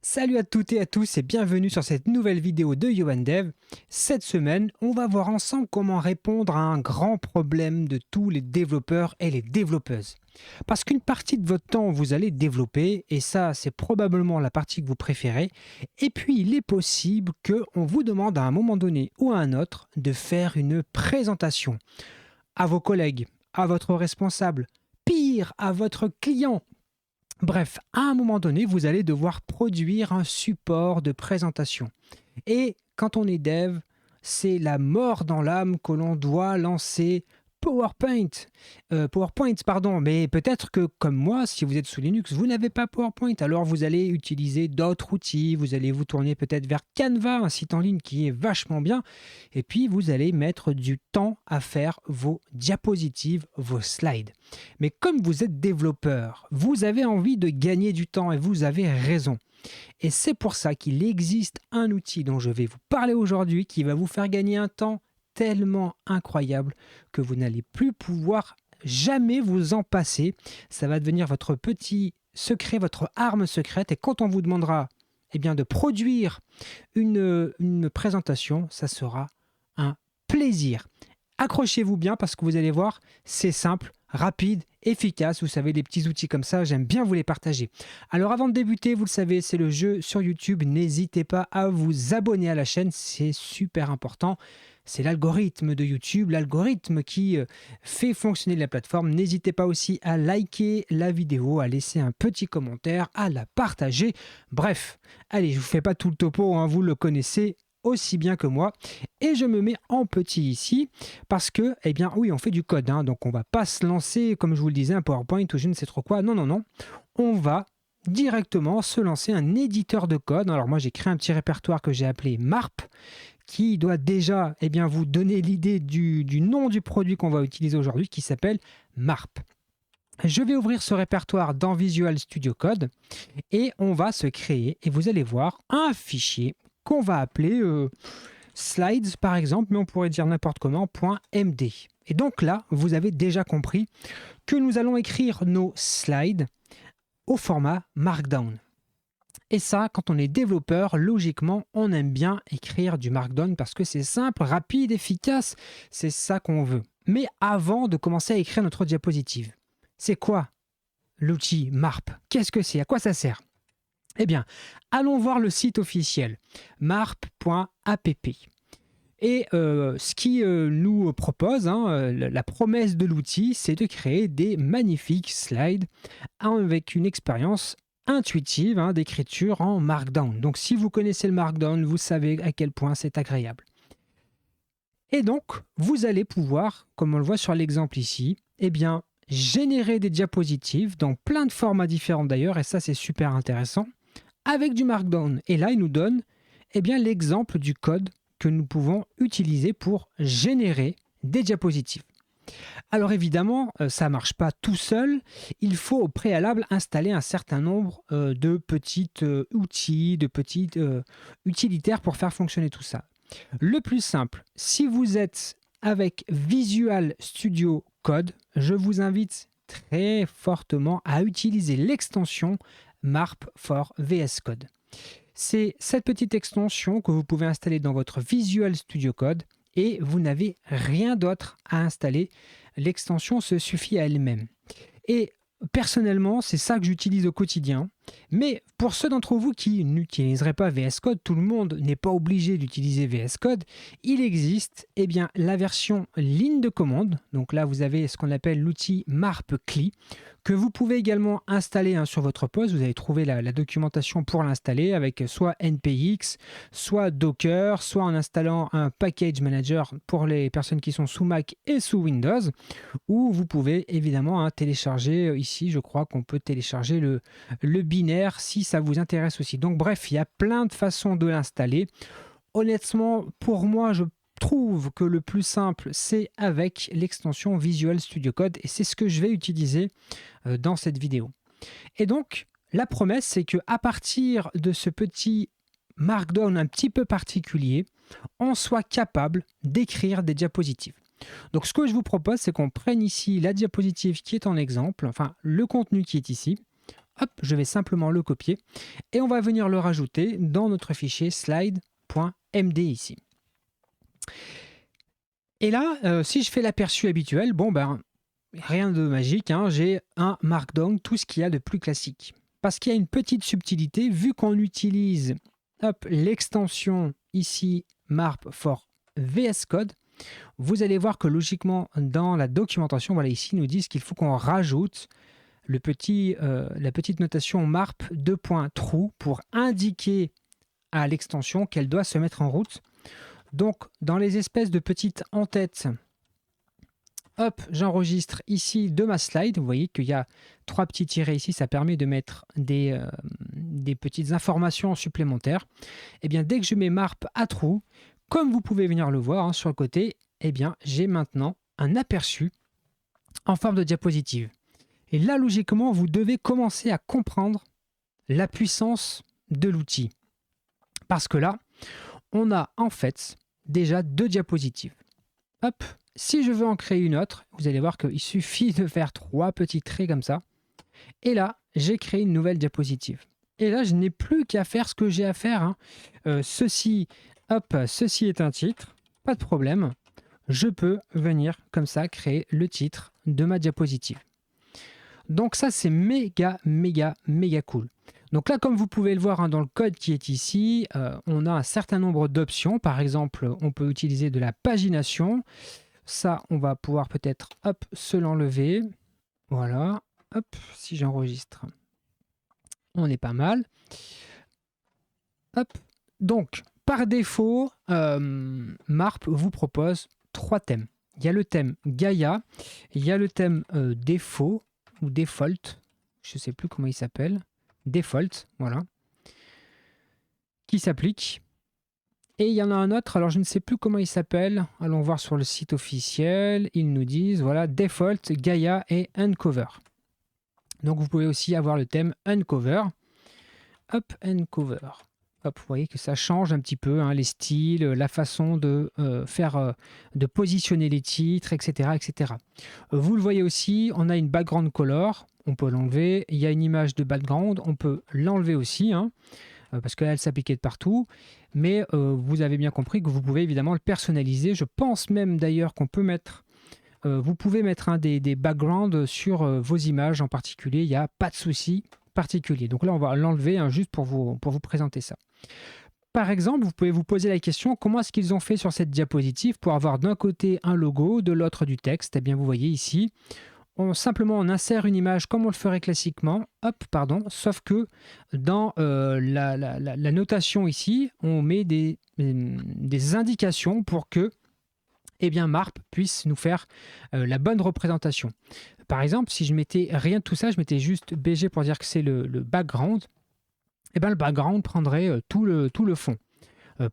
Salut à toutes et à tous et bienvenue sur cette nouvelle vidéo de YohanDev. Cette semaine, on va voir ensemble comment répondre à un grand problème de tous les développeurs et les développeuses. Parce qu'une partie de votre temps, vous allez développer, et ça, c'est probablement la partie que vous préférez. Et puis, il est possible qu'on vous demande à un moment donné ou à un autre de faire une présentation à vos collègues, à votre responsable, pire, à votre client. Bref, à un moment donné, vous allez devoir produire un support de présentation. Et quand on est dev, c'est la mort dans l'âme que l'on doit lancer PowerPoint, pardon, mais peut-être que comme moi, si vous êtes sous Linux, vous n'avez pas PowerPoint, alors vous allez utiliser d'autres outils, vous allez vous tourner peut-être vers Canva, un site en ligne qui est vachement bien, et puis vous allez mettre du temps à faire vos diapositives, vos slides. Mais comme vous êtes développeur, vous avez envie de gagner du temps et vous avez raison. Et c'est pour ça qu'il existe un outil dont je vais vous parler aujourd'hui qui va vous faire gagner un temps tellement incroyable que vous n'allez plus pouvoir jamais vous en passer. Ça va devenir votre petit secret, votre arme secrète. Et quand on vous demandera de produire une présentation, ça sera un plaisir. Accrochez-vous bien parce que vous allez voir, c'est simple, rapide, efficace. Vous savez, des petits outils comme ça, j'aime bien vous les partager. Alors avant de débuter, vous le savez, c'est le jeu sur YouTube. N'hésitez pas à vous abonner à la chaîne, c'est super important. C'est l'algorithme de YouTube, l'algorithme qui fait fonctionner la plateforme. N'hésitez pas aussi à liker la vidéo, à laisser un petit commentaire, à la partager. Bref, allez, je ne vous fais pas tout le topo, hein, vous le connaissez aussi bien que moi. Et je me mets en petit ici parce que, oui, on fait du code. Hein, donc on ne va pas se lancer, comme je vous le disais, un PowerPoint ou je ne sais trop quoi. Non, non, non. On va directement se lancer un éditeur de code. Alors moi, j'ai créé un petit répertoire que j'ai appelé MARP qui doit déjà vous donner l'idée du nom du produit qu'on va utiliser aujourd'hui qui s'appelle MARP. Je vais ouvrir ce répertoire dans Visual Studio Code et on va se créer, et vous allez voir, un fichier qu'on va appeler slides par exemple, mais on pourrait dire n'importe comment, .md. Et donc là, vous avez déjà compris que nous allons écrire nos slides au format Markdown. Et ça, quand on est développeur, logiquement, on aime bien écrire du Markdown parce que c'est simple, rapide, efficace. C'est ça qu'on veut. Mais avant de commencer à écrire notre diapositive, c'est quoi l'outil MARP? Qu'est-ce que c'est? À quoi ça sert? Eh bien, allons voir le site officiel, marp.app. Et ce qui nous propose, la promesse de l'outil, c'est de créer des magnifiques slides avec une expérience intuitive d'écriture en Markdown. Donc si vous connaissez le Markdown, vous savez à quel point c'est agréable. Et donc, vous allez pouvoir, comme on le voit sur l'exemple ici, générer des diapositives dans plein de formats différents d'ailleurs, et ça c'est super intéressant, avec du Markdown. Et là, il nous donne l'exemple du code que nous pouvons utiliser pour générer des diapositives. Alors évidemment, ça ne marche pas tout seul. Il faut au préalable installer un certain nombre de petits outils, de petits utilitaires pour faire fonctionner tout ça. Le plus simple, si vous êtes avec Visual Studio Code, je vous invite très fortement à utiliser l'extension MARP for VS Code. C'est cette petite extension que vous pouvez installer dans votre Visual Studio Code et vous n'avez rien d'autre à installer. L'extension se suffit à elle-même. Et personnellement, c'est ça que j'utilise au quotidien. Mais pour ceux d'entre vous qui n'utiliseraient pas VS Code, tout le monde n'est pas obligé d'utiliser VS Code. Il existe la version ligne de commande. Donc là, vous avez ce qu'on appelle l'outil MARP CLI que vous pouvez également installer sur votre poste. Vous allez trouver la documentation pour l'installer avec soit NPX, soit Docker, soit en installant un package manager pour les personnes qui sont sous Mac et sous Windows. Ou vous pouvez évidemment télécharger, ici je crois qu'on peut télécharger le binaire si ça vous intéresse aussi. Donc bref, il y a plein de façons de l'installer. Honnêtement, pour moi, je trouve que le plus simple, c'est avec l'extension Visual Studio Code et c'est ce que je vais utiliser dans cette vidéo. Et donc, la promesse, c'est qu'à partir de ce petit Markdown un petit peu particulier, on soit capable d'écrire des diapositives. Donc, ce que je vous propose, c'est qu'on prenne ici la diapositive qui est en exemple, enfin, le contenu qui est ici. Hop, je vais simplement le copier et on va venir le rajouter dans notre fichier slide.md ici. Et là, si je fais l'aperçu habituel, bon ben, rien de magique, hein, j'ai un Markdown, tout ce qu'il y a de plus classique. Parce qu'il y a une petite subtilité, vu qu'on utilise l'extension ici MARP for VS Code, vous allez voir que logiquement dans la documentation, voilà ici, ils nous disent qu'il faut qu'on rajoute la petite notation MARP 2.true pour indiquer à l'extension qu'elle doit se mettre en route. Donc dans les espèces de petites en-têtes, hop, j'enregistre ici de ma slide. Vous voyez qu'il y a 3 petits tirets ici, ça permet de mettre des petites informations supplémentaires. Et bien dès que je mets MARP à true, comme vous pouvez venir le voir hein, sur le côté, eh bien j'ai maintenant un aperçu en forme de diapositive. Et là, logiquement, vous devez commencer à comprendre la puissance de l'outil. Parce que là, on a en fait déjà 2 diapositives. Hop, si je veux en créer une autre, vous allez voir qu'il suffit de faire 3 petits traits comme ça. Et là, j'ai créé une nouvelle diapositive. Et là, je n'ai plus qu'à faire ce que j'ai à faire. Hein. Ceci est un titre, pas de problème. Je peux venir comme ça créer le titre de ma diapositive. Donc ça, c'est méga cool. Donc là, comme vous pouvez le voir hein, dans le code qui est ici, on a un certain nombre d'options. Par exemple, on peut utiliser de la pagination. Ça, on va pouvoir peut-être se l'enlever. Voilà. Hop, si j'enregistre, on est pas mal. Hop. Donc, par défaut, MARP vous propose 3 thèmes. Il y a le thème Gaia, il y a le thème défaut ou default, je ne sais plus comment il s'appelle, default, voilà, qui s'applique. Et il y en a un autre, alors je ne sais plus comment il s'appelle, allons voir sur le site officiel, ils nous disent, voilà, default, Gaia et Uncover. Donc vous pouvez aussi avoir le thème Uncover. Hop, Uncover. Hop, vous voyez que ça change un petit peu, hein, les styles, la façon de de positionner les titres, etc., etc. Vous le voyez aussi, on a une background color, on peut l'enlever. Il y a une image de background, on peut l'enlever aussi, hein, parce qu'elle s'appliquait de partout. Mais vous avez bien compris que vous pouvez évidemment le personnaliser. Je pense même d'ailleurs qu'on peut mettre, vous pouvez mettre des backgrounds sur vos images en particulier. Il n'y a pas de souci particulier. Donc là, on va l'enlever hein, juste pour vous présenter ça. Par exemple, vous pouvez vous poser la question, comment est-ce qu'ils ont fait sur cette diapositive pour avoir d'un côté un logo, de l'autre du texte? Eh bien, vous voyez ici, on insère une image comme on le ferait classiquement, sauf que dans la notation ici, on met des indications pour que eh bien, MARP puisse nous faire la bonne représentation. Par exemple, si je mettais rien de tout ça, je mettais juste BG pour dire que c'est le background, eh bien, le background prendrait tout le fond.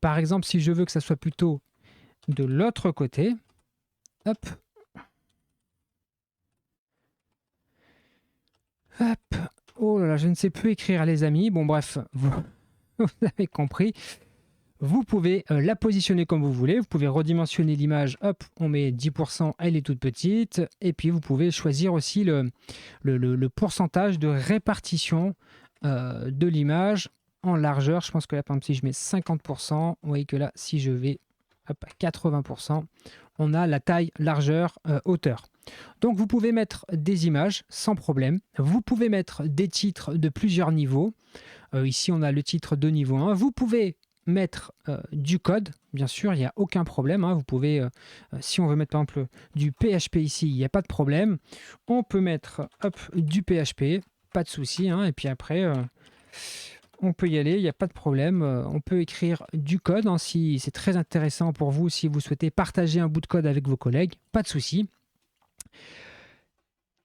Par exemple, si je veux que ça soit plutôt de l'autre côté, hop, oh là là, je ne sais plus écrire les amis, bon bref, vous avez compris. Vous pouvez la positionner comme vous voulez, vous pouvez redimensionner l'image, hop, on met 10%, elle est toute petite, et puis vous pouvez choisir aussi le pourcentage de répartition de l'image en largeur. Je pense que là, par exemple, si je mets 50%, vous voyez que là, si je vais à 80%, on a la taille, largeur, hauteur. Donc vous pouvez mettre des images sans problème, vous pouvez mettre des titres de plusieurs niveaux. Ici, on a le titre de niveau 1, vous pouvez mettre du code, bien sûr, il n'y a aucun problème. Hein. Vous pouvez, si on veut mettre par exemple du PHP ici, il n'y a pas de problème. On peut mettre du PHP, pas de souci. Hein. Et puis après, on peut y aller, il n'y a pas de problème. On peut écrire du code hein, si c'est très intéressant pour vous, si vous souhaitez partager un bout de code avec vos collègues, pas de souci.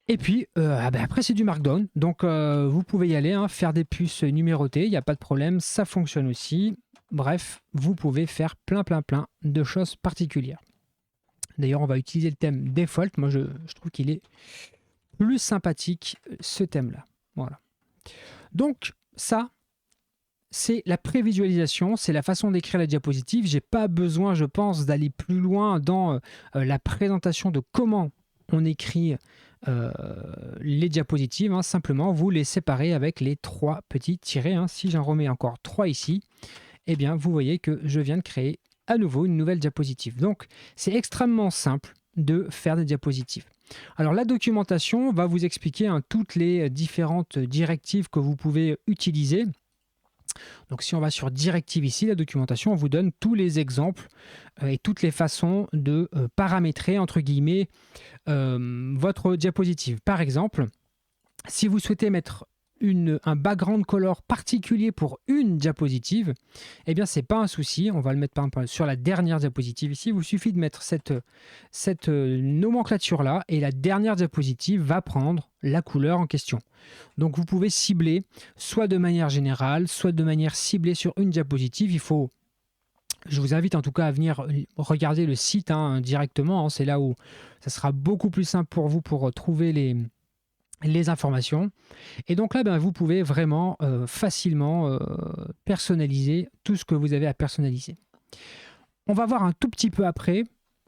Et puis, après, c'est du Markdown. Donc, vous pouvez y aller, hein, faire des puces numérotées, il n'y a pas de problème, ça fonctionne aussi. Bref, vous pouvez faire plein de choses particulières. D'ailleurs, on va utiliser le thème Default. Moi, je trouve qu'il est plus sympathique, ce thème-là. Voilà. Donc, ça, c'est la prévisualisation, c'est la façon d'écrire la diapositive. Je n'ai pas besoin, je pense, d'aller plus loin dans la présentation de comment on écrit les diapositives, hein, simplement vous les séparez avec les 3 petits tirets, hein. Si j'en remets encore 3 ici, eh bien vous voyez que je viens de créer à nouveau une nouvelle diapositive. Donc c'est extrêmement simple de faire des diapositives. Alors la documentation va vous expliquer, hein, toutes les différentes directives que vous pouvez utiliser. Donc si on va sur directive ici, la documentation, on vous donne tous les exemples et toutes les façons de paramétrer, entre guillemets, votre diapositive. Par exemple, si vous souhaitez mettre un background color particulier pour une diapositive, eh bien c'est pas un souci, on va le mettre par exemple sur la dernière diapositive ici, il vous suffit de mettre cette nomenclature là et la dernière diapositive va prendre la couleur en question. Donc vous pouvez cibler soit de manière générale, soit de manière ciblée sur une diapositive. Je vous invite en tout cas à venir regarder le site, hein, directement, hein, c'est là où ça sera beaucoup plus simple pour vous pour trouver les informations. Et donc là, ben, vous pouvez vraiment facilement personnaliser tout ce que vous avez à personnaliser. On va voir un tout petit peu après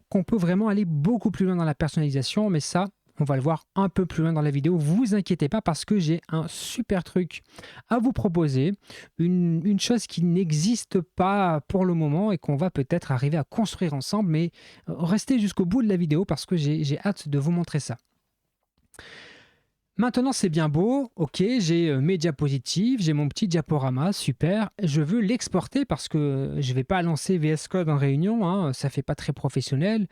qu'on peut vraiment aller beaucoup plus loin dans la personnalisation, mais ça, on va le voir un peu plus loin dans la vidéo. Vous inquiétez pas parce que j'ai un super truc à vous proposer, une chose qui n'existe pas pour le moment et qu'on va peut-être arriver à construire ensemble, mais restez jusqu'au bout de la vidéo parce que j'ai hâte de vous montrer ça. Maintenant, c'est bien beau, ok, j'ai mes diapositives, j'ai mon petit diaporama, super. Je veux l'exporter parce que je ne vais pas lancer VS Code en réunion, hein, ça ne fait pas très professionnel.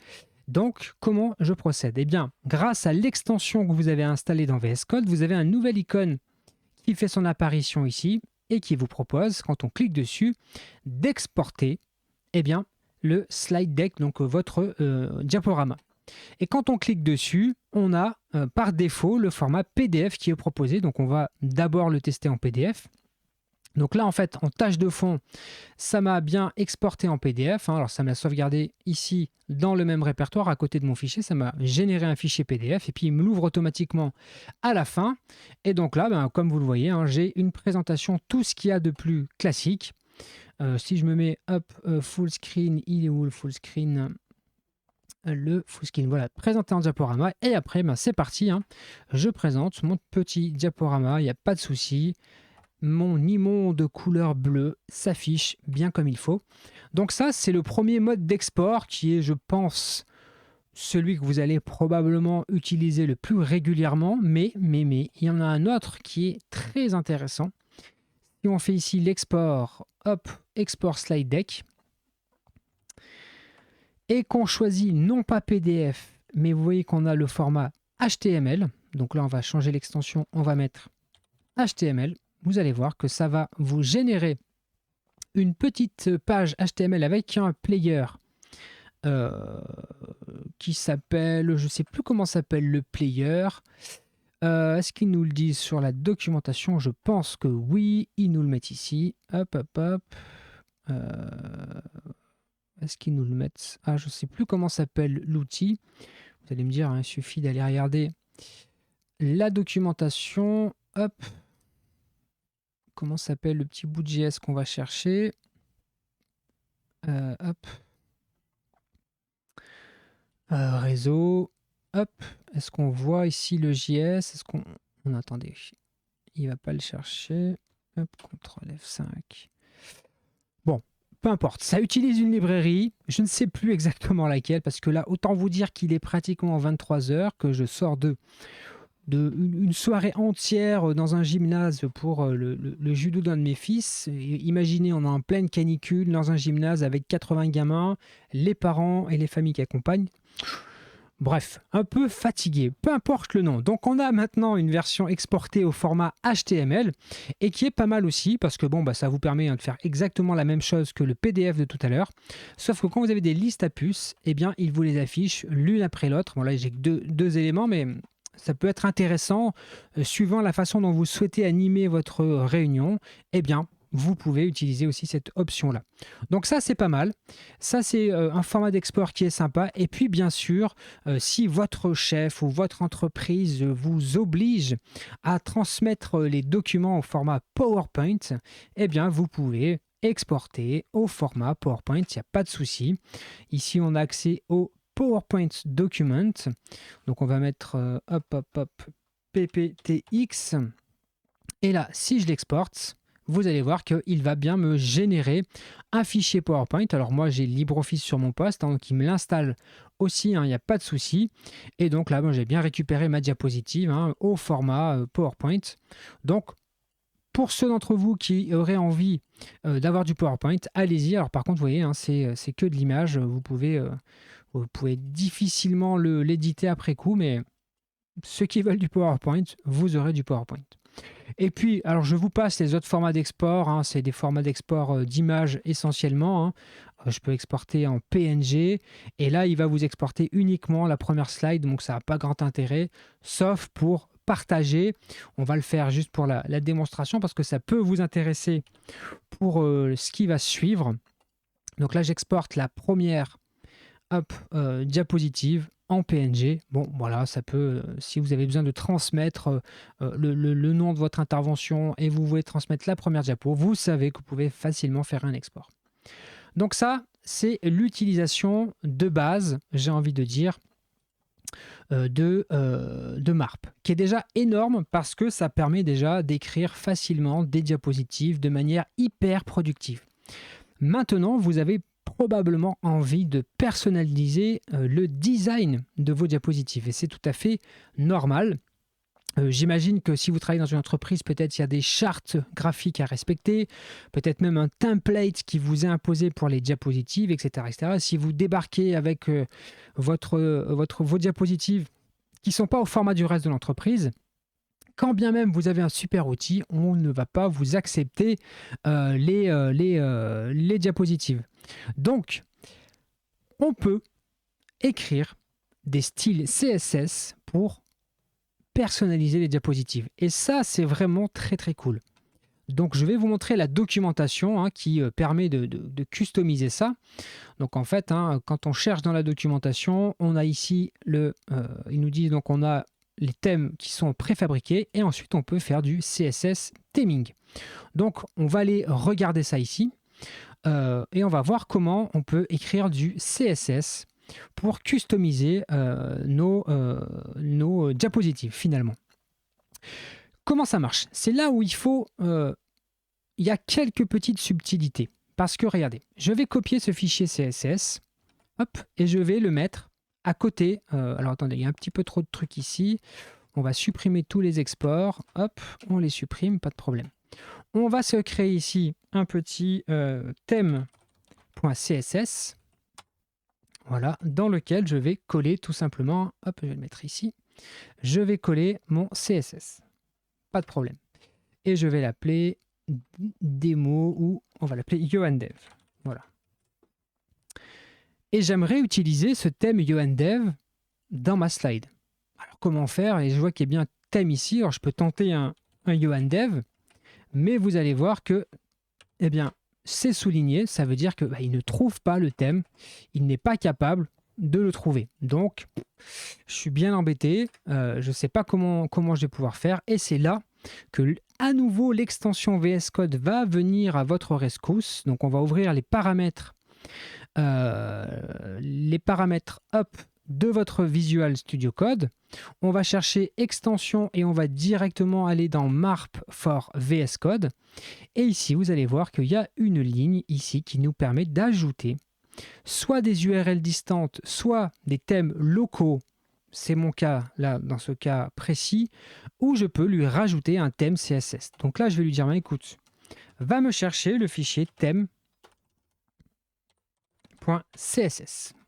Donc, comment je procède? Eh bien, grâce à l'extension que vous avez installée dans VS Code, vous avez un nouvel icône qui fait son apparition ici et qui vous propose, quand on clique dessus, d'exporter, eh bien, le slide deck, donc votre diaporama. Et quand on clique dessus, on a par défaut le format PDF qui est proposé. Donc on va d'abord le tester en PDF. Donc là, en fait, en tâche de fond, ça m'a bien exporté en PDF, hein. Alors ça m'a sauvegardé ici dans le même répertoire à côté de mon fichier. Ça m'a généré un fichier PDF et puis il me l'ouvre automatiquement à la fin. Et donc là, ben, comme vous le voyez, hein, j'ai une présentation, tout ce qu'il y a de plus classique. Si je me mets full screen, il est où le full screen? Le full screen, voilà, présenté en diaporama. Et après, ben, c'est parti, hein. Je présente mon petit diaporama, il n'y a pas de souci. Mon immonde de couleur bleue s'affiche bien comme il faut. Donc ça, c'est le premier mode d'export qui est, je pense, celui que vous allez probablement utiliser le plus régulièrement. Mais, il y en a un autre qui est très intéressant. Si on fait ici l'export, hop, export slide deck, et qu'on choisit non pas PDF, mais vous voyez qu'on a le format HTML. Donc là, on va changer l'extension, on va mettre HTML. Vous allez voir que ça va vous générer une petite page HTML avec un player qui s'appelle, je ne sais plus comment s'appelle le player. Est-ce qu'ils nous le disent sur la documentation? Je pense que oui, ils nous le mettent ici. Hop, hop, hop. Est-ce qu'ils nous le mettent? Ah, je ne sais plus comment s'appelle l'outil. Vous allez me dire, hein, il suffit d'aller regarder la documentation. Hop. Comment s'appelle le petit bout de JS qu'on va chercher? Hop. Réseau. Hop. Est-ce qu'on voit ici le JS? Est-ce qu'on... Attendez. Il ne va pas le chercher. Hop. CTRL F5. Bon. Peu importe, ça utilise une librairie, je ne sais plus exactement laquelle, parce que là, autant vous dire qu'il est pratiquement 23 heures, que je sors une soirée entière dans un gymnase pour le judo d'un de mes fils. Et imaginez, on est en pleine canicule dans un gymnase avec 80 gamins, les parents et les familles qui accompagnent. Bref, un peu fatigué, peu importe le nom. Donc on a maintenant une version exportée au format HTML et qui est pas mal aussi parce que bon, bah, ça vous permet, hein, de faire exactement la même chose que le PDF de tout à l'heure. Sauf que quand vous avez des listes à puces, eh bien, il vous les affiche l'une après l'autre. Bon là, j'ai que deux éléments, mais ça peut être intéressant suivant la façon dont vous souhaitez animer votre réunion. Eh bien, vous pouvez utiliser aussi cette option-là. Donc ça, c'est pas mal. Ça, c'est un format d'export qui est sympa. Et puis, bien sûr, si votre chef ou votre entreprise vous oblige à transmettre les documents au format PowerPoint, eh bien, vous pouvez exporter au format PowerPoint. Il n'y a pas de souci. Ici, on a accès au PowerPoint Document. Donc on va mettre PPTX. Et là, si je l'exporte, vous allez voir qu'il va bien me générer un fichier PowerPoint. Alors moi, j'ai LibreOffice sur mon poste, hein, donc il me l'installe aussi, il n'y a pas de souci. Et donc là, j'ai bien récupéré ma diapositive au format PowerPoint. Donc, pour ceux d'entre vous qui auraient envie d'avoir du PowerPoint, allez-y. Alors par contre, vous voyez, c'est que de l'image. Vous pouvez difficilement l'éditer après coup, mais ceux qui veulent du PowerPoint, vous aurez du PowerPoint. Et puis, alors je vous passe les autres formats d'export. C'est des formats d'export d'images essentiellement. Je peux exporter en PNG. Et là, il va vous exporter uniquement la première slide. Donc, ça n'a pas grand intérêt, sauf pour partager. On va le faire juste pour la démonstration parce que ça peut vous intéresser pour ce qui va suivre. Donc là, j'exporte la première diapositive en PNG. Bon, voilà, ça peut, si vous avez besoin de transmettre le nom de votre intervention et vous voulez transmettre la première diapo, vous savez que vous pouvez facilement faire un export. Donc ça, c'est l'utilisation de base, j'ai envie de dire, de MARP, qui est déjà énorme parce que ça permet déjà d'écrire facilement des diapositives de manière hyper productive. Maintenant, vous avez probablement envie de personnaliser le design de vos diapositives et c'est tout à fait normal. J'imagine que si vous travaillez dans une entreprise, peut-être il y a des chartes graphiques à respecter, peut-être même un template qui vous est imposé pour les diapositives, etc. etc. Si vous débarquez avec vos diapositives qui ne sont pas au format du reste de l'entreprise, quand bien même vous avez un super outil, on ne va pas vous accepter les diapositives. Donc, on peut écrire des styles CSS pour personnaliser les diapositives. Et ça, c'est vraiment très très cool. Donc, je vais vous montrer la documentation qui permet de customiser ça. Donc, en fait, quand on cherche dans la documentation, on a ici il nous dit donc on a les thèmes qui sont préfabriqués et ensuite on peut faire du CSS theming. Donc, on va aller regarder ça ici et on va voir comment on peut écrire du CSS pour customiser nos diapositives finalement. Comment ça marche? C'est là où il y a quelques petites subtilités. Parce que regardez, je vais copier ce fichier CSS, hop, et je vais le mettre à côté. Alors attendez, il y a un petit peu trop de trucs ici. On va supprimer tous les exports. Hop, on les supprime, pas de problème. On va se créer ici un petit thème.css. Voilà, dans lequel je vais coller tout simplement, hop, je vais le mettre ici, je vais coller mon CSS, pas de problème. Et je vais l'appeler démo ou on va l'appeler YohanDev, voilà. Et j'aimerais utiliser ce thème YohanDev dans ma slide. Alors comment faire? Et je vois qu'il y a bien un thème ici, alors je peux tenter un YohanDev, mais vous allez voir que, eh bien, c'est souligné, ça veut dire qu'il ne trouve pas le thème, il n'est pas capable de le trouver. Donc, je suis bien embêté, je ne sais pas comment je vais pouvoir faire, et c'est là que, à nouveau, l'extension VS Code va venir à votre rescousse. Donc, on va ouvrir les paramètres up de votre Visual Studio Code. On va chercher extension et on va directement aller dans MARP for VS Code. Et ici, vous allez voir qu'il y a une ligne ici qui nous permet d'ajouter soit des URL distantes, soit des thèmes locaux. C'est mon cas là, dans ce cas précis, où je peux lui rajouter un thème CSS. Donc là, je vais lui dire, écoute, va me chercher le fichier thème.css.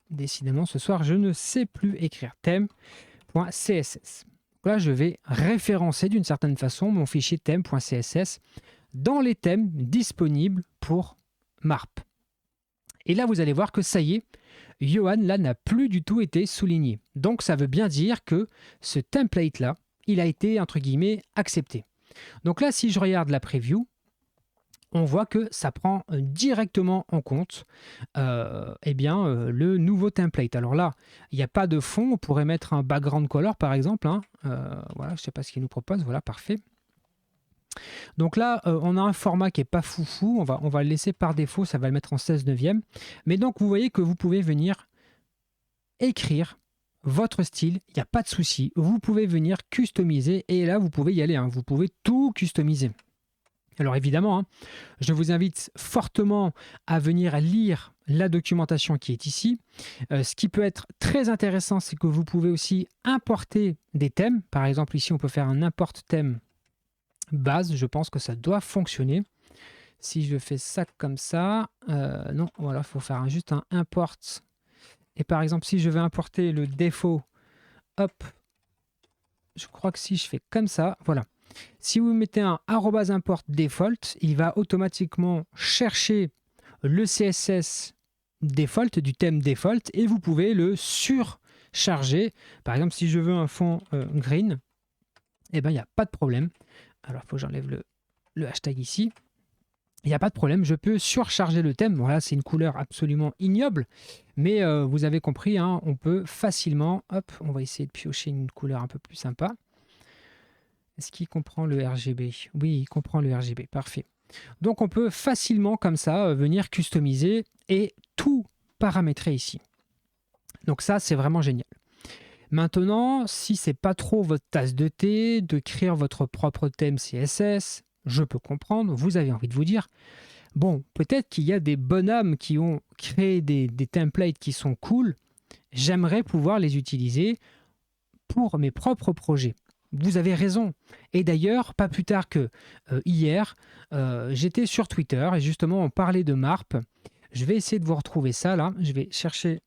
Décidément, ce soir, je ne sais plus écrire thème.css. Là, je vais référencer d'une certaine façon mon fichier thème.css dans les thèmes disponibles pour MARP. Et là, vous allez voir que ça y est, Johan, là, n'a plus du tout été souligné. Donc, ça veut bien dire que ce template-là, il a été, entre guillemets, accepté. Donc là, si je regarde la preview, on voit que ça prend directement en compte le nouveau template. Alors là, il n'y a pas de fond, on pourrait mettre un background color par exemple. Voilà, je ne sais pas ce qu'il nous propose, voilà, parfait. Donc là, on a un format qui n'est pas foufou, on va le laisser par défaut, ça va le mettre en 16/9. Mais donc vous voyez que vous pouvez venir écrire votre style, il n'y a pas de souci. Vous pouvez venir customiser et là, vous pouvez y aller. Vous pouvez tout customiser. Alors évidemment, je vous invite fortement à venir lire la documentation qui est ici. Ce qui peut être très intéressant, c'est que vous pouvez aussi importer des thèmes. Par exemple, ici, on peut faire un import thème base. Je pense que ça doit fonctionner. Si je fais ça comme ça, non, voilà, il faut faire juste un import. Et par exemple, si je veux importer le défaut, hop, je crois que si je fais comme ça, voilà. Si vous mettez un @import default, il va automatiquement chercher le CSS default du thème default et vous pouvez le surcharger. Par exemple, si je veux un fond green, eh ben, il n'y a pas de problème. Alors, il faut que j'enlève le hashtag ici. Il n'y a pas de problème, je peux surcharger le thème. Voilà, c'est une couleur absolument ignoble, mais vous avez compris, on peut facilement... Hop, on va essayer de piocher une couleur un peu plus sympa. Est-ce qu'il comprend le RGB? Oui, il comprend le RGB, parfait. Donc on peut facilement, comme ça, venir customiser et tout paramétrer ici. Donc ça, c'est vraiment génial. Maintenant, si c'est pas trop votre tasse de thé, de créer votre propre thème CSS, je peux comprendre, vous avez envie de vous dire, bon, peut-être qu'il y a des bonhommes qui ont créé des templates qui sont cool, j'aimerais pouvoir les utiliser pour mes propres projets. Vous avez raison. Et d'ailleurs, pas plus tard que hier, j'étais sur Twitter et justement on parlait de MARP. Je vais essayer de vous retrouver ça là. Je vais chercher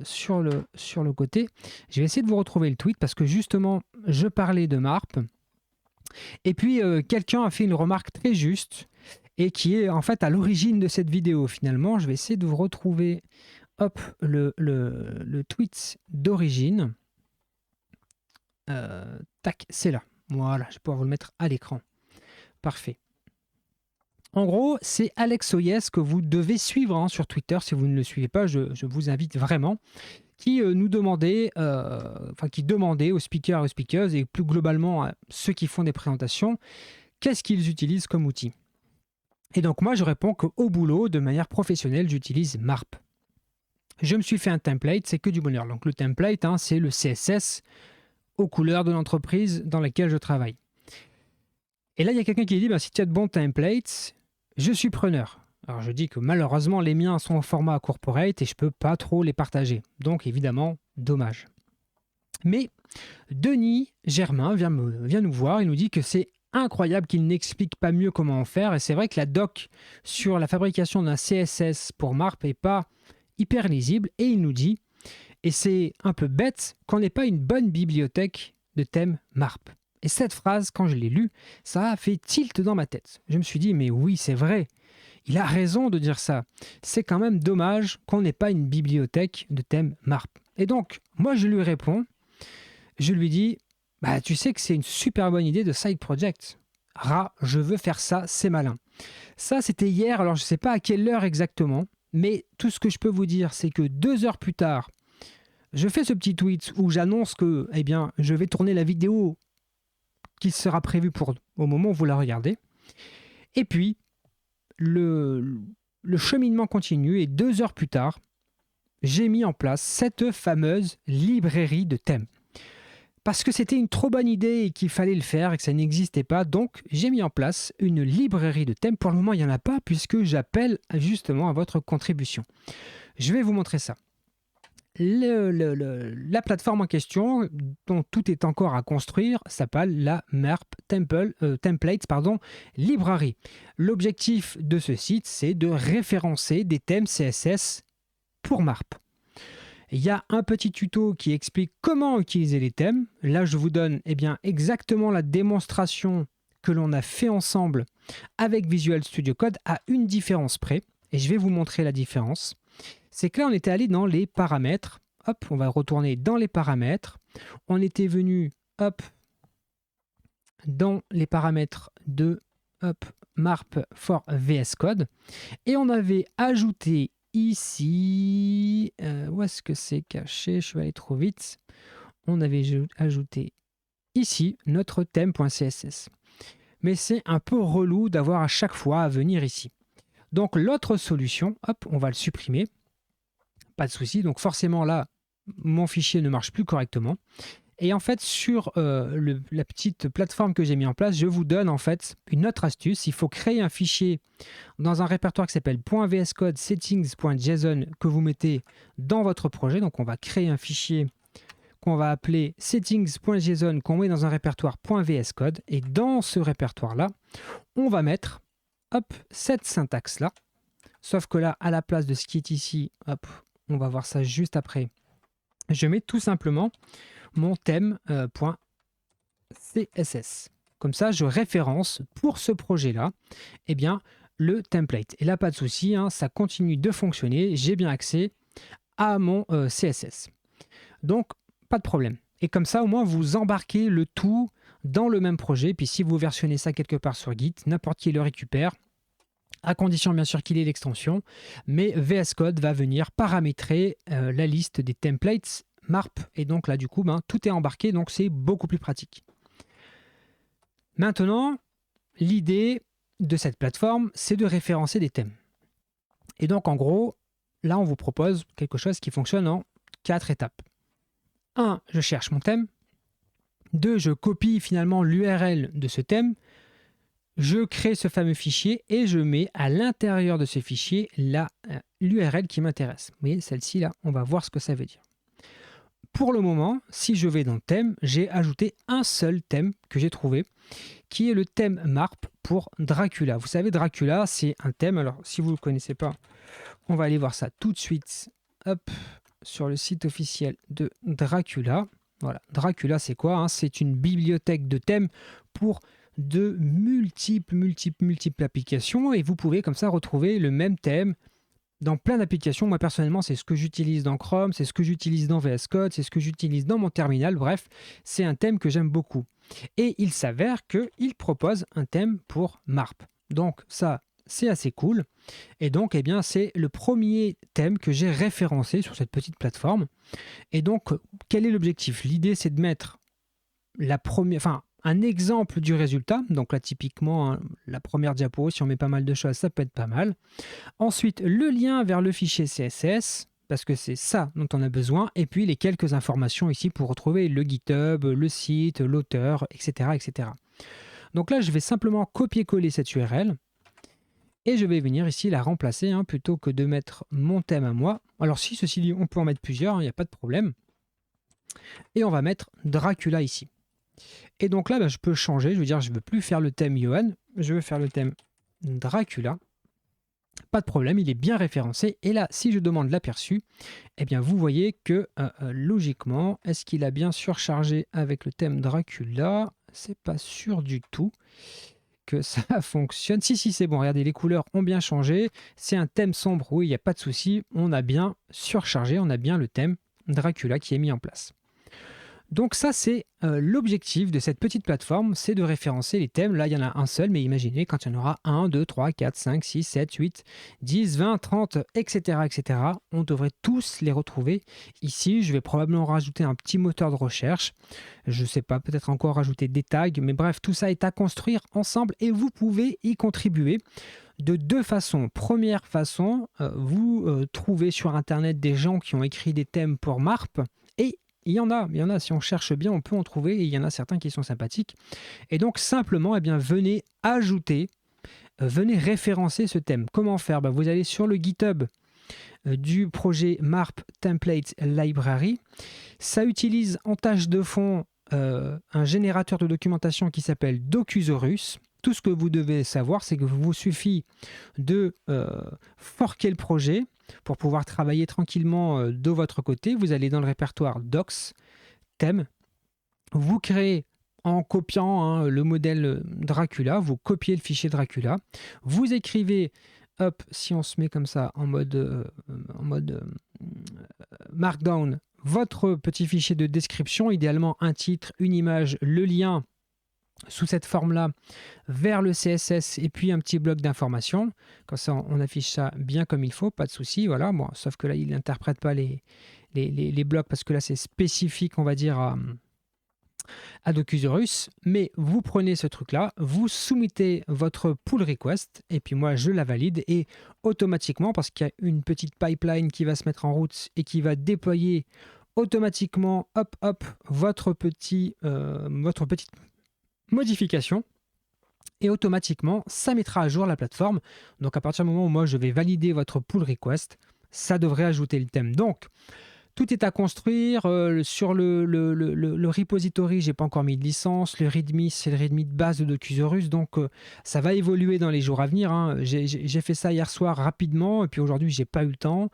sur le côté. Je vais essayer de vous retrouver le tweet parce que justement, je parlais de MARP. Et puis, quelqu'un a fait une remarque très juste et qui est en fait à l'origine de cette vidéo finalement. Je vais essayer de vous retrouver le tweet d'origine. Tac, c'est là. Voilà, je vais pouvoir vous le mettre à l'écran. Parfait. En gros, c'est Alex Oyes que vous devez suivre sur Twitter. Si vous ne le suivez pas, je vous invite vraiment. Qui nous demandait, qui demandait aux speakers et aux speakers et plus globalement à ceux qui font des présentations, qu'est-ce qu'ils utilisent comme outil. Et donc moi, je réponds qu'au boulot, de manière professionnelle, j'utilise MARP. Je me suis fait un template, c'est que du bonheur. Donc le template, c'est le CSS aux couleurs de l'entreprise dans laquelle je travaille. Et là, il y a quelqu'un qui dit, si tu as de bons templates, je suis preneur. Alors je dis que malheureusement, les miens sont au format corporate et je ne peux pas trop les partager. Donc évidemment, dommage. Mais Denis Germain vient nous voir et nous dit que c'est incroyable qu'il n'explique pas mieux comment en faire. Et c'est vrai que la doc sur la fabrication d'un CSS pour MARP n'est pas hyper lisible. Et il nous dit, et c'est un peu bête, qu'on n'ait pas une bonne bibliothèque de thèmes MARP. Et cette phrase, quand je l'ai lue, ça a fait tilt dans ma tête. Je me suis dit, mais oui, c'est vrai. Il a raison de dire ça. C'est quand même dommage qu'on n'ait pas une bibliothèque de thèmes MARP. Et donc, moi, je lui réponds. Je lui dis, tu sais que c'est une super bonne idée de side project. Je veux faire ça, c'est malin. Ça, c'était hier, alors je ne sais pas à quelle heure exactement, mais tout ce que je peux vous dire, c'est que 2 heures plus tard, je fais ce petit tweet où j'annonce que je vais tourner la vidéo qui sera prévue au moment où vous la regardez. Et puis, le cheminement continue et 2 heures plus tard, j'ai mis en place cette fameuse librairie de thèmes. Parce que c'était une trop bonne idée et qu'il fallait le faire et que ça n'existait pas, donc j'ai mis en place une librairie de thèmes. Pour le moment, il n'y en a pas puisque j'appelle justement à votre contribution. Je vais vous montrer ça. La plateforme en question, dont tout est encore à construire, s'appelle la MARP Templates Library. L'objectif de ce site, c'est de référencer des thèmes CSS pour MARP. Il y a un petit tuto qui explique comment utiliser les thèmes. Là, je vous donne exactement la démonstration que l'on a fait ensemble avec Visual Studio Code à une différence près. Et je vais vous montrer la différence. C'est que là, on était allé dans les paramètres. Hop, on va retourner dans les paramètres. On était venu, dans les paramètres de, MARP for VS Code. Et on avait ajouté ici, où est-ce que c'est caché? Je vais aller trop vite. On avait ajouté ici notre thème.css. Mais c'est un peu relou d'avoir à chaque fois à venir ici. Donc l'autre solution, on va le supprimer. pas de souci. Donc forcément là, mon fichier ne marche plus correctement. Et en fait, sur la petite plateforme que j'ai mis en place, je vous donne en fait une autre astuce. Il faut créer un fichier dans un répertoire qui s'appelle .vscode settings.json que vous mettez dans votre projet. Donc on va créer un fichier qu'on va appeler settings.json qu'on met dans un répertoire .vscode. Et dans ce répertoire-là, on va mettre cette syntaxe-là. Sauf que là, à la place de ce qui est ici, on va voir ça juste après. Je mets tout simplement mon thème.css. Comme ça, je référence pour ce projet-là le template. Et là, pas de souci, ça continue de fonctionner. J'ai bien accès à mon CSS. Donc, pas de problème. Et comme ça, au moins, vous embarquez le tout dans le même projet. Puis si vous versionnez ça quelque part sur Git, n'importe qui le récupère, à condition bien sûr qu'il ait l'extension. Mais VS Code va venir paramétrer la liste des templates MARP. Et donc là, du coup, tout est embarqué. Donc, c'est beaucoup plus pratique. Maintenant, l'idée de cette plateforme, c'est de référencer des thèmes. Et donc, en gros, là, on vous propose quelque chose qui fonctionne en 4 étapes. 1, je cherche mon thème. 2, je copie finalement l'URL de ce thème. Je crée ce fameux fichier et je mets à l'intérieur de ce fichier l'URL qui m'intéresse. Vous voyez, celle-ci, là, on va voir ce que ça veut dire. Pour le moment, si je vais dans le thème, j'ai ajouté un seul thème que j'ai trouvé, qui est le thème MARP pour Dracula. Vous savez, Dracula, c'est un thème. Alors, si vous ne le connaissez pas, on va aller voir ça tout de suite. Sur le site officiel de Dracula. Voilà, Dracula, c'est quoi, c'est une bibliothèque de thèmes pour de multiples applications. Et vous pouvez comme ça retrouver le même thème dans plein d'applications. Moi, personnellement, c'est ce que j'utilise dans Chrome, c'est ce que j'utilise dans VS Code, c'est ce que j'utilise dans mon terminal. Bref, c'est un thème que j'aime beaucoup. Et il s'avère qu'il propose un thème pour MARP. Donc ça, c'est assez cool. Et donc, c'est le premier thème que j'ai référencé sur cette petite plateforme. Et donc, quel est l'objectif? L'idée, c'est de mettre un exemple du résultat. Donc là, typiquement, la première diapo, si on met pas mal de choses, ça peut être pas mal. Ensuite, le lien vers le fichier CSS, parce que c'est ça dont on a besoin. Et puis, les quelques informations ici pour retrouver le GitHub, le site, l'auteur, etc., etc. Donc là, je vais simplement copier-coller cette URL. Et je vais venir ici la remplacer plutôt que de mettre mon thème à moi. Alors si ceci dit, on peut en mettre plusieurs, il n'y a pas de problème. Et on va mettre Dracula ici. Et donc là, je peux changer. Je veux dire, je ne veux plus faire le thème Johan. Je veux faire le thème Dracula. Pas de problème, il est bien référencé. Et là, si je demande l'aperçu, vous voyez que logiquement, est-ce qu'il a bien surchargé avec le thème Dracula? C'est pas sûr du tout que ça fonctionne. Si, c'est bon. Regardez, les couleurs ont bien changé. C'est un thème sombre. Oui, il n'y a pas de souci. On a bien surchargé. On a bien le thème Dracula qui est mis en place. Donc ça, c'est l'objectif de cette petite plateforme, c'est de référencer les thèmes. Là, il y en a un seul, mais imaginez quand il y en aura 1, 2, 3, 4, 5, 6, 7, 8, 10, 20, 30, etc., etc. On devrait tous les retrouver ici. Je vais probablement rajouter un petit moteur de recherche. Je ne sais pas, peut-être encore rajouter des tags. Mais bref, tout ça est à construire ensemble et vous pouvez y contribuer de 2 façons. Première façon, vous trouvez sur Internet des gens qui ont écrit des thèmes pour MARP et il y en a, si on cherche bien, on peut en trouver, et il y en a certains qui sont sympathiques. Et donc, simplement, venez ajouter, venez référencer ce thème. Comment faire? Vous allez sur le GitHub du projet MARP Template Library. Ça utilise en tâche de fond un générateur de documentation qui s'appelle Docusaurus. Tout ce que vous devez savoir, c'est que vous suffit de forker le projet pour pouvoir travailler tranquillement de votre côté. Vous allez dans le répertoire Docs, thème, vous créez en copiant le modèle Dracula, vous copiez le fichier Dracula, vous écrivez, si on se met comme ça en mode Markdown, votre petit fichier de description, idéalement un titre, une image, le lien sous cette forme-là vers le CSS et puis un petit bloc d'informations. Comme ça, on affiche ça bien comme il faut, pas de souci. Voilà. Bon, sauf que là, il n'interprète pas les blocs parce que là, c'est spécifique, on va dire, à Docusaurus, mais vous prenez ce truc-là, vous soumettez votre pull request, et puis moi je la valide, et automatiquement, parce qu'il y a une petite pipeline qui va se mettre en route et qui va déployer automatiquement, hop, hop, votre petite modification, et automatiquement, ça mettra à jour la plateforme. Donc à partir du moment où moi je vais valider votre pull request, ça devrait ajouter le thème. Donc, tout est à construire. Sur le repository, j'ai pas encore mis de licence. Le README, c'est le README de base de Docusaurus. Donc, ça va évoluer dans les jours à venir, hein. J'ai fait ça hier soir rapidement. Et puis aujourd'hui, j'ai pas eu le temps.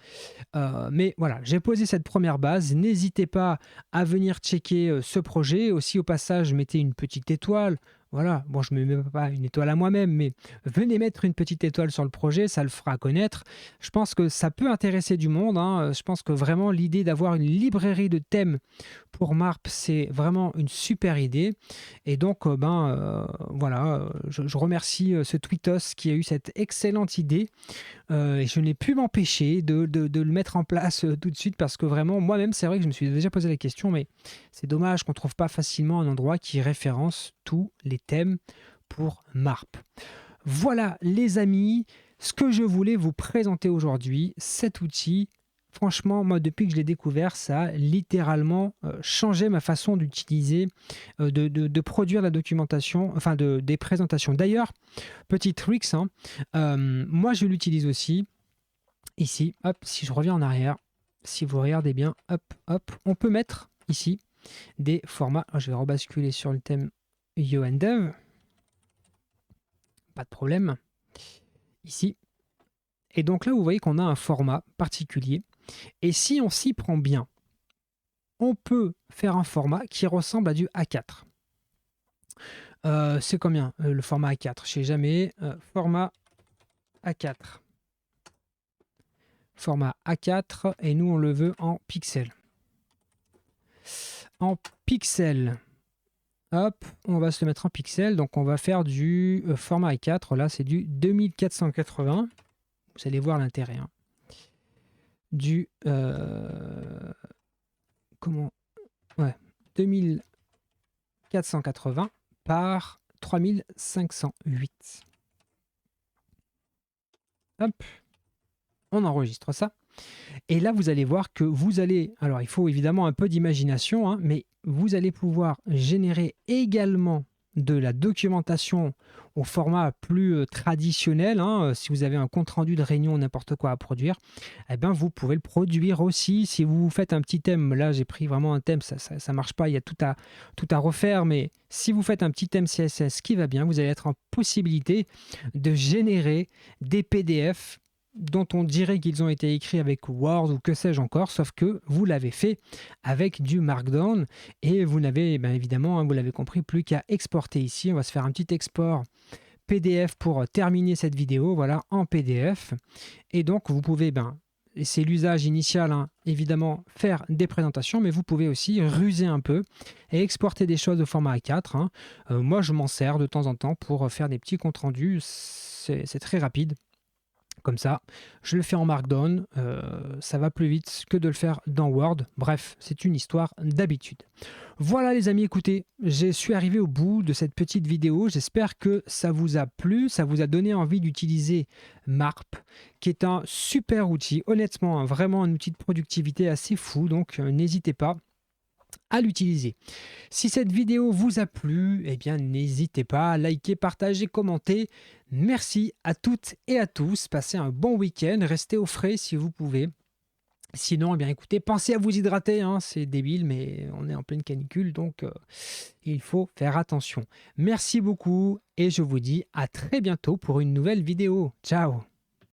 Mais voilà, j'ai posé cette première base. N'hésitez pas à venir checker ce projet. Aussi, au passage, mettez une petite étoile. Voilà, bon, je ne me mets pas une étoile à moi-même, mais venez mettre une petite étoile sur le projet, ça le fera connaître. Je pense que ça peut intéresser du monde, hein. Je pense que vraiment l'idée d'avoir une librairie de thèmes pour MARP, c'est vraiment une super idée. Et donc, voilà, je remercie ce Tweetos qui a eu cette excellente idée. Et je n'ai pu m'empêcher de le mettre en place tout de suite parce que vraiment, moi-même, c'est vrai que je me suis déjà posé la question, mais c'est dommage qu'on ne trouve pas facilement un endroit qui référence tous les thèmes pour MARP. Voilà, les amis, ce que je voulais vous présenter aujourd'hui, cet outil. Franchement, moi, depuis que je l'ai découvert, ça a littéralement changé ma façon d'utiliser, de produire la documentation, enfin des présentations. D'ailleurs, petit tricks, hein, moi, je l'utilise aussi. Ici, hop, si je reviens en arrière, si vous regardez bien, hop, hop, on peut mettre ici des formats. Je vais rebasculer sur le thème YoAndDev. Pas de problème. Ici. Et donc là, vous voyez qu'on a un format particulier. Et si on s'y prend bien, on peut faire un format qui ressemble à du A4. C'est combien le format A4? Je ne sais jamais. Format A4. Format A4 et nous on le veut en pixels. En pixels. Hop, on va se le mettre en pixels. Donc on va faire du format A4. Là c'est du 2480. Vous allez voir l'intérêt. Hein. Du comment ouais 2480 par 3508. Hop, on enregistre ça. Et là, vous allez voir que vous allez... Alors, il faut évidemment un peu d'imagination, hein, mais vous allez pouvoir générer également de la documentation au format plus traditionnel. Hein, si vous avez un compte-rendu de réunion, n'importe quoi à produire, eh ben, vous pouvez le produire aussi. Si vous faites un petit thème, là, j'ai pris vraiment un thème, ça ne marche pas, il y a tout à refaire, mais si vous faites un petit thème CSS qui va bien, vous allez être en possibilité de générer des PDF dont on dirait qu'ils ont été écrits avec Word ou que sais-je encore, sauf que vous l'avez fait avec du Markdown et vous n'avez évidemment, hein, vous l'avez compris, plus qu'à exporter ici. On va se faire un petit export PDF pour terminer cette vidéo, voilà, en PDF. Et donc vous pouvez, et c'est l'usage initial, hein, évidemment, faire des présentations, mais vous pouvez aussi ruser un peu et exporter des choses au format A4. Hein. Moi, je m'en sers de temps en temps pour faire des petits comptes rendus, c'est très rapide. Comme ça, je le fais en Markdown, ça va plus vite que de le faire dans Word. Bref, c'est une histoire d'habitude. Voilà les amis, écoutez, je suis arrivé au bout de cette petite vidéo. J'espère que ça vous a plu, ça vous a donné envie d'utiliser MARP, qui est un super outil. Honnêtement, vraiment un outil de productivité assez fou, donc n'hésitez pas à l'utiliser. Si cette vidéo vous a plu, eh bien n'hésitez pas à liker, partager, commenter. Merci à toutes et à tous. Passez un bon week-end. Restez au frais si vous pouvez. Sinon, eh bien écoutez, pensez à vous hydrater. Hein, c'est débile, mais on est en pleine canicule, donc il faut faire attention. Merci beaucoup et je vous dis à très bientôt pour une nouvelle vidéo. Ciao!